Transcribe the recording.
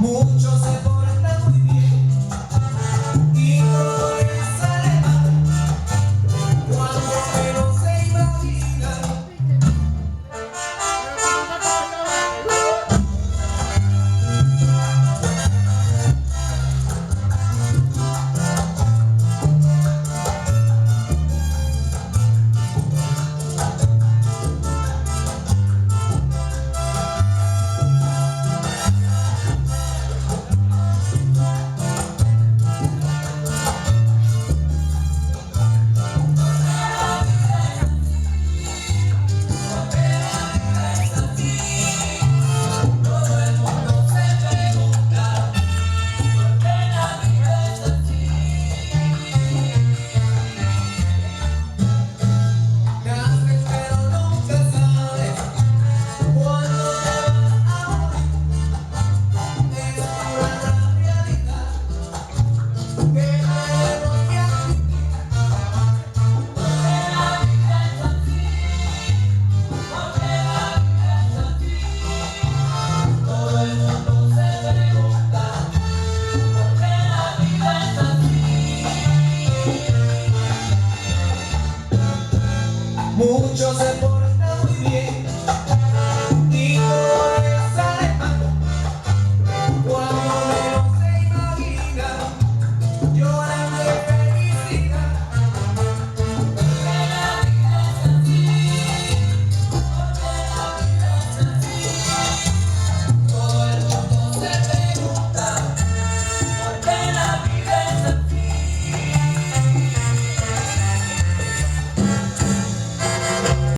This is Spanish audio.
Muchos se portan muy bien y todo les sale mal cuando menos se imaginan. Muchos se portan muy bien y todo les sale mal cuando menos se imaginan. Yo